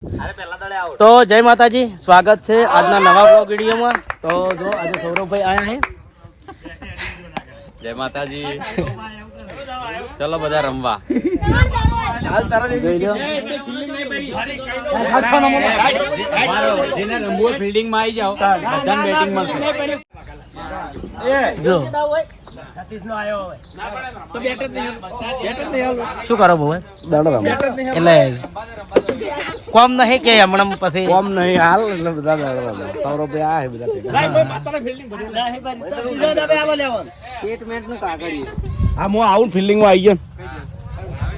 તો જય માતાજી, સ્વાગત છે આજના નવા બ્લોગ વિડીયોમાં. તો જો આજે સૌરભભાઈ આયા છે. જય માતાજી. ચલો બધા રમવા. જેને રમવું ફિલ્ડિંગ માં આવી જાઓ, બધાને બેટિંગ મળશે. જો શું કરો બહુ એટલે કોમ નહીં કે હમણાં પછી કોમ નહીં હાલ એટલે બધા સૌરભભાઈ આ બધા હા હું આવું ફિલ્ડિંગ માં આવી ગયો.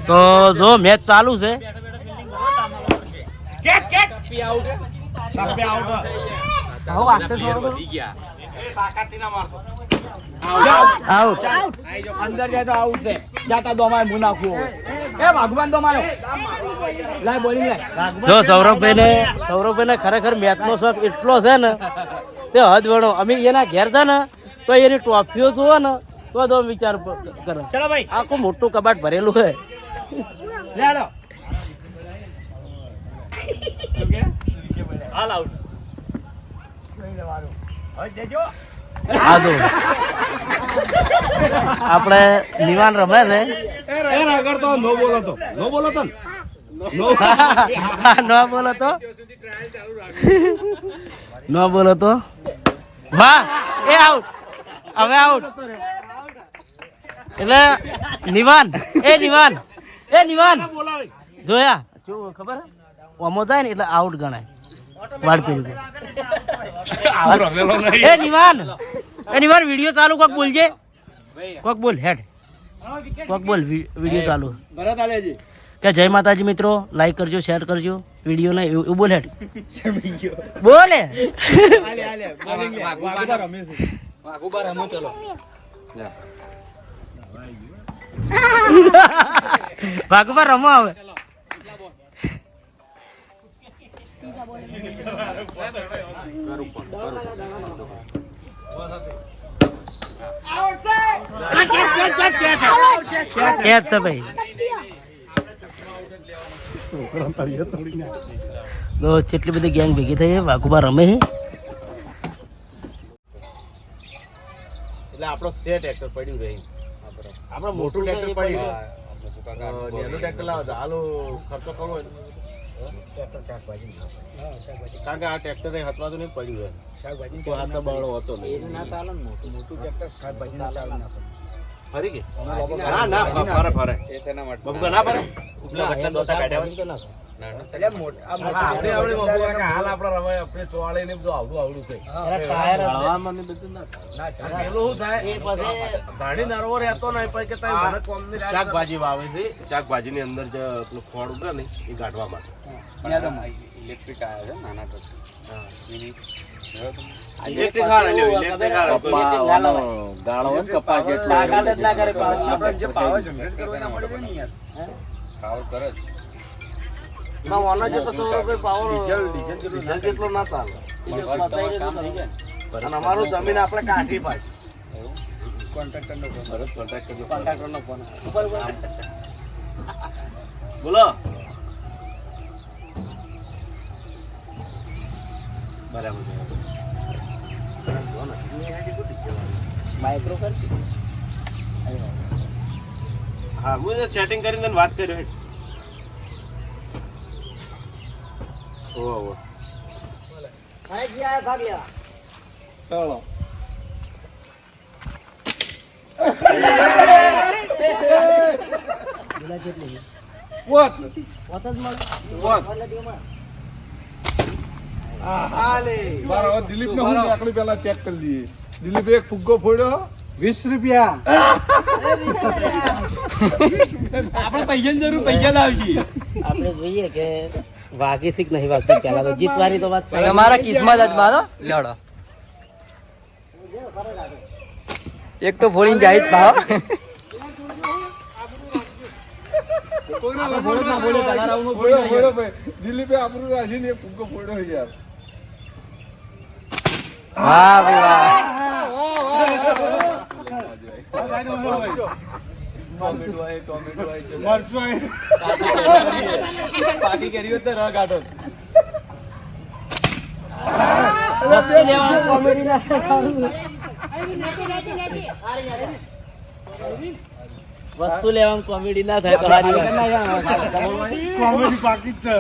તો જો મેચ ચાલુ છે. આઉટ અંદર જાય તો આઉટ છે. જાતા દો મારે હું નાખું એ ભગવાન દો મારો લાય બોલિંગ લાય. જો સૌરભભાઈ ને ખરેખર મેચ નો શોખ એટલો છે ને તે હદ વણો. અમે એના ઘેર છે ને તો એની ટ્રોફીઓ જોવો ને તો વિચાર કરો. ચલો ભાઈ આખું મોટું કબાટ ભરેલું છે. લેડો આ જો આપણે નિવાન રમે છે. આગળ તો નો બોલો તો નો બોલો તો ન બોલો તો વાહ એ આઉટ. હવે આઉટ એટલે નિવાન જોયા શું ખબર ઓમો જાય ને એટલે આઉટ ગણાય. વાડ પીરી એ નિવાન વિડીયો ચાલુ કોક બોલજે. કોક બોલ હેડ કોક બોલ વિડીયો ચાલુ કે જય માતાજી મિત્રો, લાઈક કરજો, શેર કરજો વિડીયો ને એવું બોલ હેડ બોલે. વાઘુબા રમો હવે. કેચ છે ભાઈ. તો કેટલી બધી ગેંગ ભેગી થઈ વાઘુબા રમે છે. એટલે આપણો સે ટ્રેક્ટર પડ્યું રહી. આપણો મોટું ટ્રેક્ટર પડ્યું. નાનું ટ્રેક્ટર લાવો હાલો ખર્ચો કરવો કારણ કે આ ટ્રેક્ટર હતવાતું નહીં પડ્યું હોય. શાકભાજી તો હાથ બાળો હતો નહીં. ના ચાલે ને મોટું ટ્રેક્ટર શાકભાજી ના ચાલે ના ફરી કે ના ફરે એ તેના માટે બબકા ના ફરે ઉપલા ઘટના દોતા કાઢ્યા હોય તો ના એટલે મોટા આપણે હાલ આપડા રવાય આપણે ચોળે ને બધું આવડું છે. હવામાં ને બધું ના પેલું શું થાય એ પછી ધાણી નરવો રહેતો નહીં પછી કે તમે મને કોમ ની શાકભાજી વાવે છે. શાકભાજી ની અંદર જે પેલું ખોળ ઉગે ને એ કાઢવા માટે ઇલેક્ટ્રિક આવ્યા છે નાના તો ઇલેક્ટ્રિક ગાળો હોય કપા જેટલો ના કરે આપણે જે પાવર જનરેટ કરવો એના માટે નહીં યાર પાવર કરે જ ના ઓના જે તો પાવર ડીઝલ જેટલો ના ચાલે. અને અમારું જમીન આપણે કાઢી પાછી કોન્ટ્રાક્ટર નો ફોન બોલો. બરાબર માઇક્રો કર. હા હું સેટિંગ કરીને વાત કર્યો. ઓહો ભાઈ ગયા ભાગ લેવા ચાલો. દિલીપ ને હું આકડી પેલા ચેક કરી લઈએ. દિલીપ એક ફુગ્ગો ફોડ્યો 20 રૂપિયા. આપણે પૈસા ની જરૂર પૈસા લાવજી. આપણે જોઈએ કે વાગી શીખ નહીં વાગતી. પેલા તો જીતવાની તો વાત તમારા કિસ્મત જ બાદો લડો. એક તો ફોડીને જાય જ ભાવ. દિલીપે આપણું રાખીને એક ફુગ્ગો ફોડ્યો યાર. વાહ ભાઈ વાહ. પાકી કરી તો રગ આટો વસ્તુ લેવાનું કોમેડી ના વસ્તુ લેવાનું કોમેડી ના થાય તો હારી વાત. કોમેડી બાકી જ છે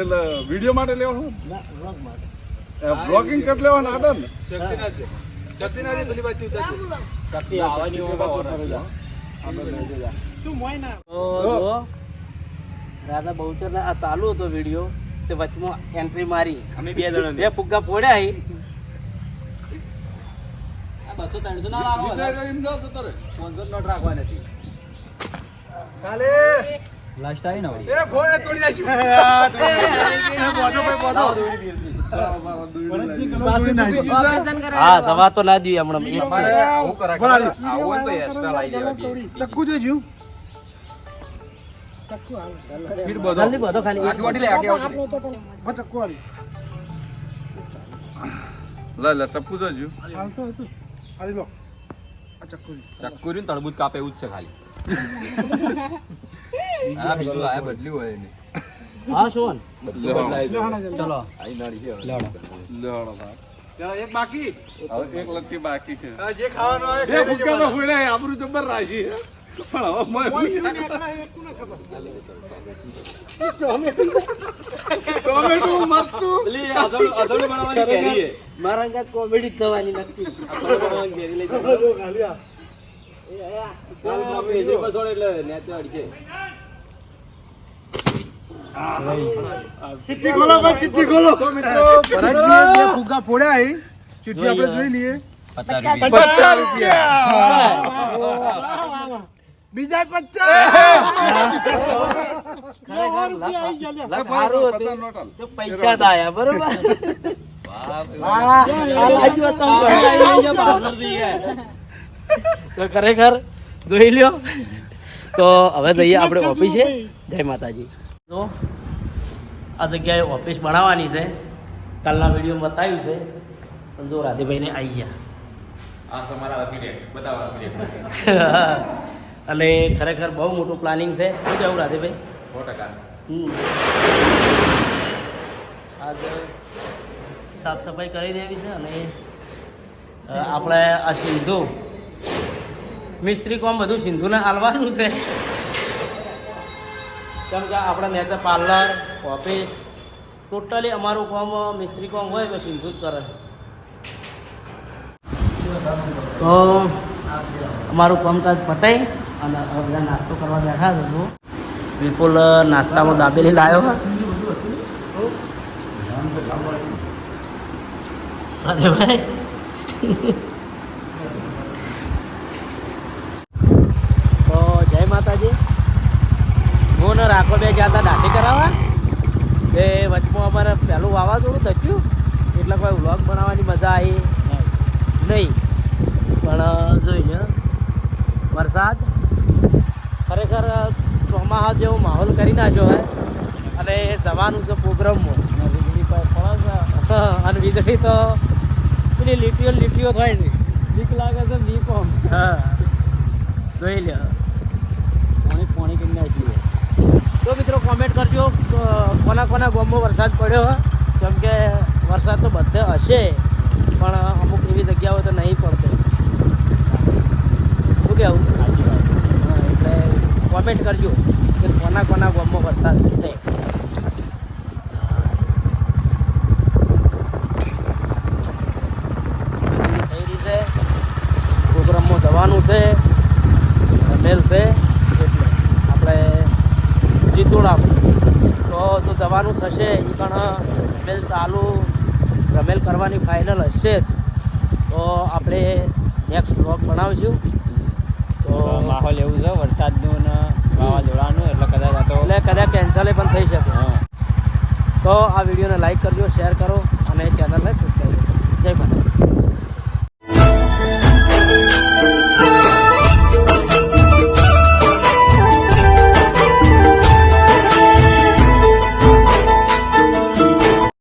એટલે વિડીયો માટે લેવાનું બ્લોગિંગ કરી લેવાનું આડન રાધા બહુચર આ ચાલુ હતો વિડીયો તે વચમાં એન્ટ્રી મારી અમે 2 જણા 2 ફુગ્ગા ફોડ્યા હી. 200-300 ના લાવો સ્પોન્સર નોટ રાખવા નથી લાસ્ટ આવી ને હા સવા તો ના દીધી હમણાં ચક્કુ જોઈજો જલ્દી બધો ખાલી લે ચક્કુ જોઈજો ચક્કુરી તળબૂચ કાપે એવું જ છે ખાલી આ બીજું આયા બદલ્યું હોય એને હા શોન ચલો એક બાકી હવે એક લટ્ટી બાકી છે જે ખાવાનું હોય એ ફુગ્ગા તો ફોડ્યા આબરૂ જબર રાખી પણ હવે ટોમેટો મરચું અધોડું બનાવવાની કેરી છે મારા અંગાત કોમેડી થવાની નક્કી ચિઠ્ઠી ખોલો ભાઈ ચિઠ્ઠી ખોલો ફુગ્ગા ફોડ્યા હે ચિઠ્ઠી આપણે જોઈ લઈએ 50 રૂપિયા બીજા 50 સારું હતું તો પૈસા તો આયા બરોબર તો ખરેખર જોઈ લ્યો તો હવે જઈએ આપણે ઓફિસે. જય માતાજી. તો આ જગ્યાએ ઓફિસ બનાવવાની છે. કાલના વિડીયો બતાવ્યું છે પણ જો રાધેભાઈને આવી ગયા આ તમારા આર્કિટેક્ટ બતાવો આર્કિટેક્ટ અને ખરેખર બહુ મોટું પ્લાનિંગ છે. શું કહેવું રાધેભાઈ? 100%. આજ સાફ સફાઈ કરી દેવી છે અને આપણે આ સિંધુ મિસ્ત્રી કોમ બધું સિંધુને આલવાનું છે કેમ કે આપણે નેચર પાર્લર ઓફિસ ટોટલી અમારું કોમ મિસ્ત્રી કોમ હોય તો સિંધુ જ કરે. તો અમારું કામકાજ પતાઈ અને હવે બધા નાસ્તો કરવા બેઠા છે. તો વિપુલ નાસ્તામાં દાબેલી લાવ્યો અરે ભાઈ તો જય માતાજી. હું ને રાખો બે ગયા હતા દાઢી કરાવવા એ વચમાં અમારે પહેલું વાવાઝોડું થયું એટલે કોઈ વ્લોગ બનાવવાની મજા આવી નહીં. પણ જોઈ લે વરસાદ ખરેખર ચોમાસા જેવો માહોલ કરી નાખ્યો હોય અને જવાનું છે પ્રોગ્રામમાં વીજળી પર પડે છે અને વીજળી તો પેલી લીટીઓ થાય ને બીક લાગે છે બીક હા જોઈ લે પાણી કરી નાખીએ. તો મિત્રો કોમેન્ટ કરજો કોના ગામમાં વરસાદ પડ્યો કેમ કે વરસાદ તો બધે હશે પણ અમુક એવી જગ્યાઓ તો નહીં પડતો. શું કહેવું? એટલે કોમેન્ટ કરજો કે કોના ગામમાં વરસાદ છે. થઈ રહી છે પ્રોગ્રામમાં જવાનું છે મેલ છે એટલે આપણે જીતુડા તો જવાનું થશે એ પણ મેલ ચાલુ રમેલ કરવાની ફાઇનલ હશે તો આપણે નેક્સ્ટ વ્લોગ બનાવીશું. તો માહોલ એવું છે વરસાદનું ને વાવાઝોડાનું એટલે કદાચ કેન્સલ પણ થઈ શકે. તો આ વિડીયોને લાઈક કરજો, શેર કરો અને ચેનલને